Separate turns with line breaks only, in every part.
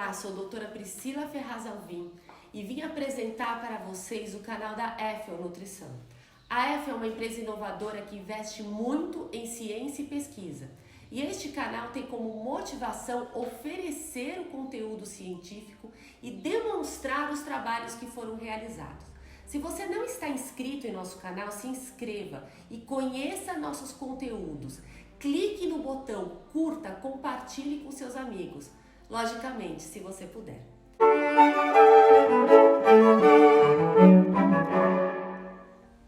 Olá, sou a doutora Priscila Ferraz Alvim e vim apresentar para vocês o canal da EFEL Nutrição. A EFEL é uma empresa inovadora que investe muito em ciência e pesquisa. E este canal tem como motivação oferecer o conteúdo científico e demonstrar os trabalhos que foram realizados. Se você não está inscrito em nosso canal, se inscreva e conheça nossos conteúdos. Clique no botão curta, compartilhe com seus amigos. Logicamente, se você puder.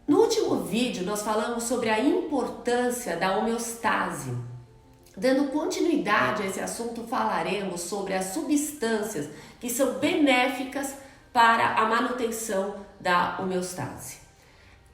No último vídeo, nós falamos sobre a importância da homeostase. Dando continuidade a esse assunto, falaremos sobre as substâncias que são benéficas para a manutenção da homeostase.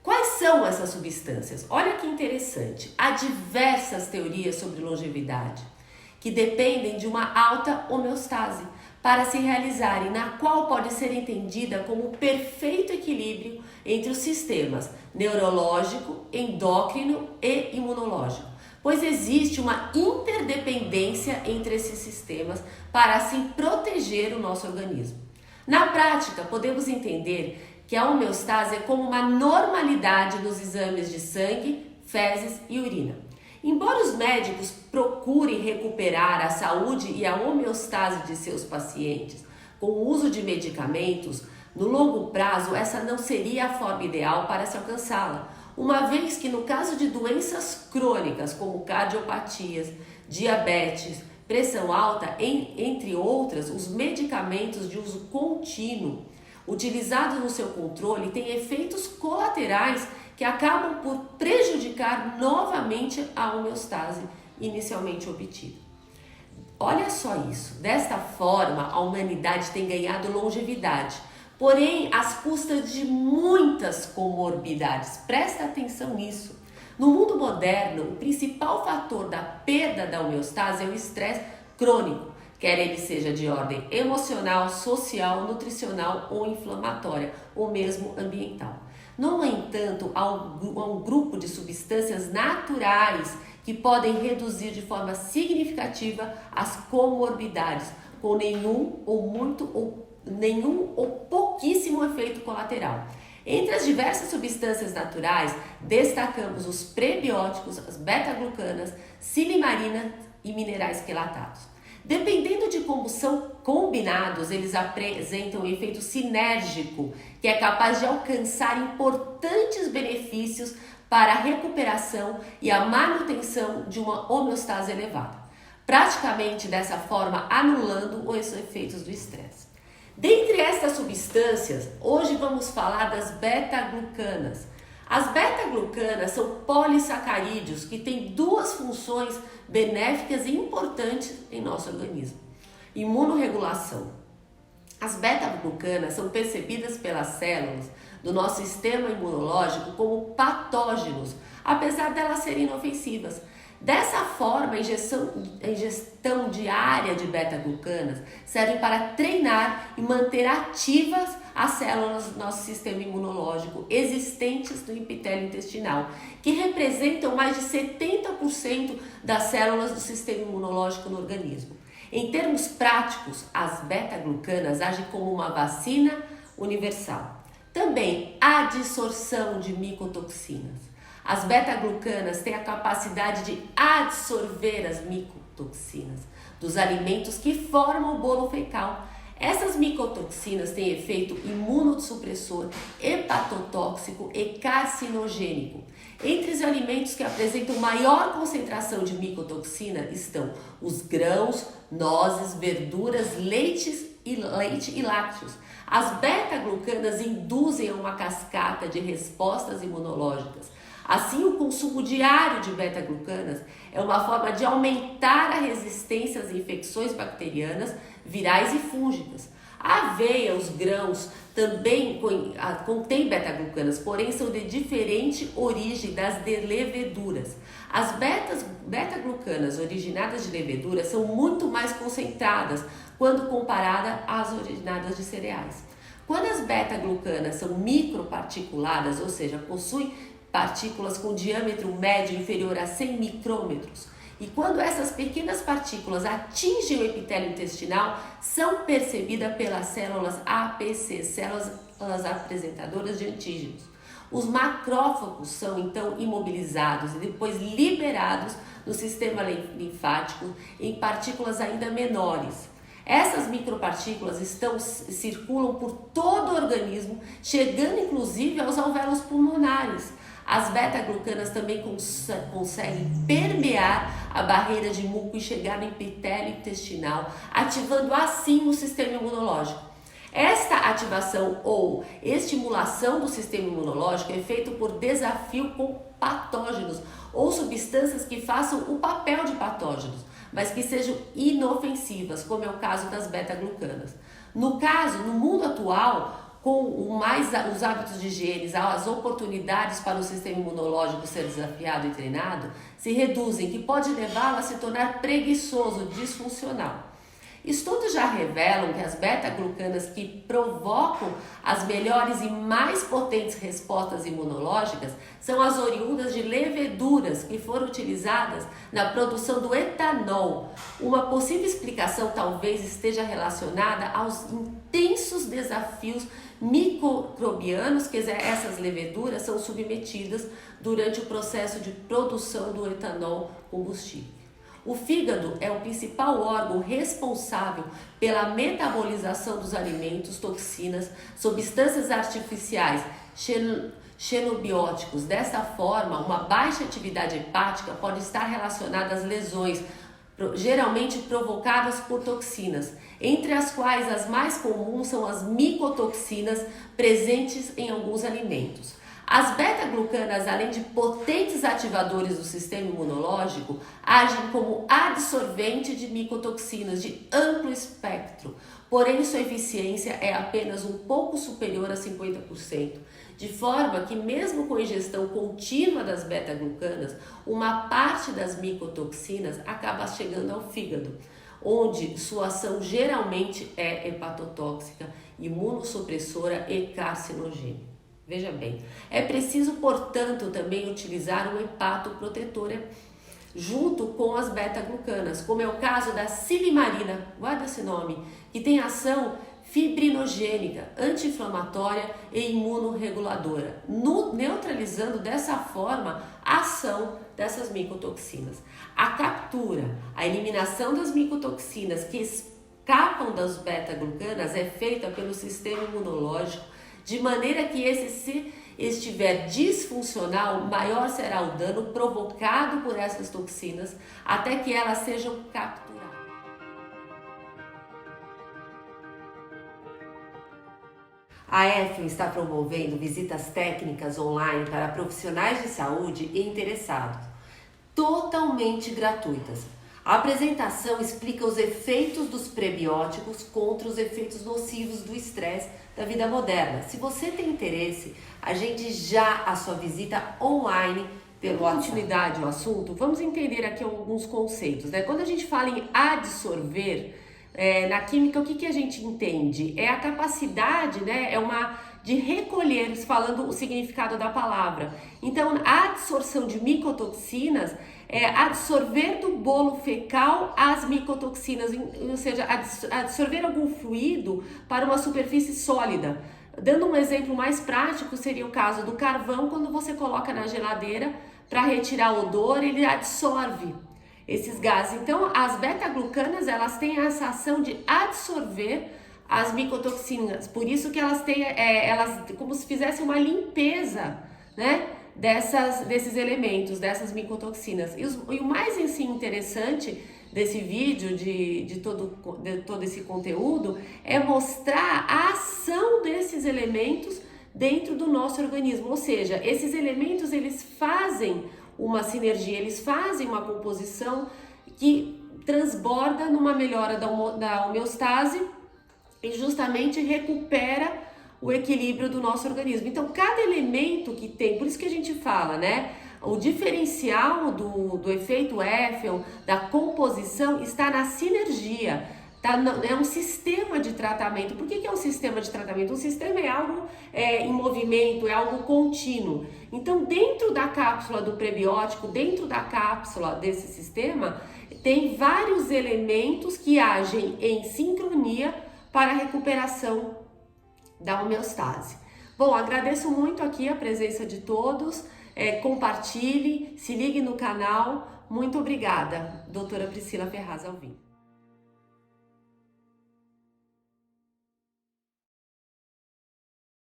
Quais são essas substâncias? Olha que interessante. Há diversas teorias sobre longevidade que dependem de uma alta homeostase para se realizarem, na qual pode ser entendida como o perfeito equilíbrio entre os sistemas neurológico, endócrino e imunológico, pois existe uma interdependência entre esses sistemas para assim proteger o nosso organismo. Na prática, podemos entender que a homeostase é como uma normalidade nos exames de sangue, fezes e urina. Embora os médicos procurem recuperar a saúde e a homeostase de seus pacientes com o uso de medicamentos, no longo prazo essa não seria a forma ideal para se alcançá-la, uma vez que no caso de doenças crônicas como cardiopatias, diabetes, pressão alta, entre outras, os medicamentos de uso contínuo utilizados no seu controle têm efeitos colaterais que acabam por prejudicar novamente a homeostase inicialmente obtida. Olha só isso, desta forma a humanidade tem ganhado longevidade, porém às custas de muitas comorbidades. Presta atenção nisso. No mundo moderno, o principal fator da perda da homeostase é o estresse crônico, quer ele seja de ordem emocional, social, nutricional ou inflamatória, ou mesmo ambiental. No entanto, há um grupo de substâncias naturais que podem reduzir de forma significativa as comorbidades, com nenhum ou pouquíssimo efeito colateral. Entre as diversas substâncias naturais, destacamos os prebióticos, as beta-glucanas, silimarina e minerais quelatados. Dependendo de como são combinados, eles apresentam um efeito sinérgico, que é capaz de alcançar importantes benefícios para a recuperação e a manutenção de uma homeostase elevada, praticamente dessa forma anulando os efeitos do estresse. Dentre estas substâncias, hoje vamos falar das beta-glucanas. As beta-glucanas são polissacarídeos que têm duas funções benéficas e importantes em nosso organismo. Imunorregulação. As beta-glucanas são percebidas pelas células do nosso sistema imunológico como patógenos, apesar de elas serem inofensivas. Dessa forma, a ingestão diária de beta-glucanas serve para treinar e manter ativas as células do nosso sistema imunológico existentes no epitélio intestinal, que representam mais de 70% das células do sistema imunológico no organismo. Em termos práticos, as beta-glucanas agem como uma vacina universal. Também a adsorção de micotoxinas. As beta-glucanas têm a capacidade de absorver as micotoxinas dos alimentos que formam o bolo fecal. Essas micotoxinas têm efeito imunossupressor, hepatotóxico e carcinogênico. Entre os alimentos que apresentam maior concentração de micotoxina estão os grãos, nozes, verduras, leite e lácteos. As beta-glucanas induzem a uma cascata de respostas imunológicas. Assim, o consumo diário de beta-glucanas é uma forma de aumentar a resistência às infecções bacterianas, virais e fúngicas. A aveia, os grãos, também contêm beta-glucanas, porém são de diferente origem das de leveduras. As beta-glucanas originadas de leveduras são muito mais concentradas quando comparada às originadas de cereais. Quando as beta-glucanas são microparticuladas, ou seja, possuem partículas com diâmetro médio inferior a 100 micrômetros E quando essas pequenas partículas atingem o epitélio intestinal, são percebidas pelas células APC, células apresentadoras de antígenos. Os macrófagos são então imobilizados e depois liberados no sistema linfático em partículas ainda menores. Essas micropartículas circulam por todo o organismo, chegando inclusive aos alvéolos pulmonares. As beta-glucanas também conseguem permear a barreira de muco e chegar no epitélio intestinal, ativando assim o sistema imunológico. Esta ativação ou estimulação do sistema imunológico é feita por desafio com patógenos ou substâncias que façam o papel de patógenos, mas que sejam inofensivas, como é o caso das beta-glucanas. No mundo atual, com os hábitos de higiene, as oportunidades para o sistema imunológico ser desafiado e treinado se reduzem, que pode levá-lo a se tornar preguiçoso, disfuncional. Estudos já revelam que as beta-glucanas que provocam as melhores e mais potentes respostas imunológicas são as oriundas de leveduras que foram utilizadas na produção do etanol. Uma possível explicação talvez esteja relacionada aos intensos desafios microbianos que essas leveduras são submetidas durante o processo de produção do etanol combustível. O fígado é o principal órgão responsável pela metabolização dos alimentos, toxinas, substâncias artificiais, xenobióticos. Dessa forma, uma baixa atividade hepática pode estar relacionada às lesões, geralmente provocadas por toxinas, entre as quais as mais comuns são as micotoxinas presentes em alguns alimentos. As beta-glucanas, além de potentes ativadores do sistema imunológico, agem como adsorvente de micotoxinas de amplo espectro, porém sua eficiência é apenas um pouco superior a 50%, de forma que mesmo com a ingestão contínua das beta-glucanas, uma parte das micotoxinas acaba chegando ao fígado, onde sua ação geralmente é hepatotóxica, imunossupressora e carcinogênica. Veja bem, é preciso, portanto, também utilizar um hepatoprotetor junto com as beta-glucanas, como é o caso da silimarina, guarda esse nome, que tem ação fibrinogênica, anti-inflamatória e imunorreguladora, neutralizando dessa forma a ação dessas micotoxinas. A captura, a eliminação das micotoxinas que escapam das beta-glucanas é feita pelo sistema imunológico, de maneira que se estiver disfuncional, maior será o dano provocado por essas toxinas até que elas sejam capturadas. A EFIO está promovendo visitas técnicas online para profissionais de saúde e interessados, totalmente gratuitas. A apresentação explica os efeitos dos prebióticos contra os efeitos nocivos do estresse da vida moderna. Se você tem interesse, agende já a sua visita online pelo WhatsApp. Continuidade ao assunto, vamos entender aqui alguns conceitos, né? Quando a gente fala em adsorver, na química, o que a gente entende? É a capacidade, né? De recolher, falando o significado da palavra. Então, a absorção de micotoxinas é absorver do bolo fecal as micotoxinas, ou seja, absorver algum fluido para uma superfície sólida. Dando um exemplo mais prático, seria o caso do carvão, quando você coloca na geladeira para retirar o odor, ele absorve esses gases. Então, as beta-glucanas, elas têm essa ação de absorver as micotoxinas, por isso que elas têm, elas como se fizessem uma limpeza, né, desses elementos, dessas micotoxinas. E o mais interessante desse vídeo, de todo esse conteúdo, é mostrar a ação desses elementos dentro do nosso organismo, ou seja, esses elementos, eles fazem uma sinergia, eles fazem uma composição que transborda numa melhora da homeostase e justamente recupera o equilíbrio do nosso organismo. Então, cada elemento que tem, por isso que a gente fala, né? O diferencial do efeito Eiffel, da composição, está na sinergia, tá? É um sistema de trabalho. tratamento. Por que é um sistema de tratamento? Um sistema é algo em movimento, é algo contínuo. Então, dentro da cápsula do prebiótico, dentro da cápsula desse sistema, tem vários elementos que agem em sincronia para a recuperação da homeostase. Bom, agradeço muito aqui a presença de todos, compartilhe, se ligue no canal. Muito obrigada, doutora Priscila Ferraz Alvim.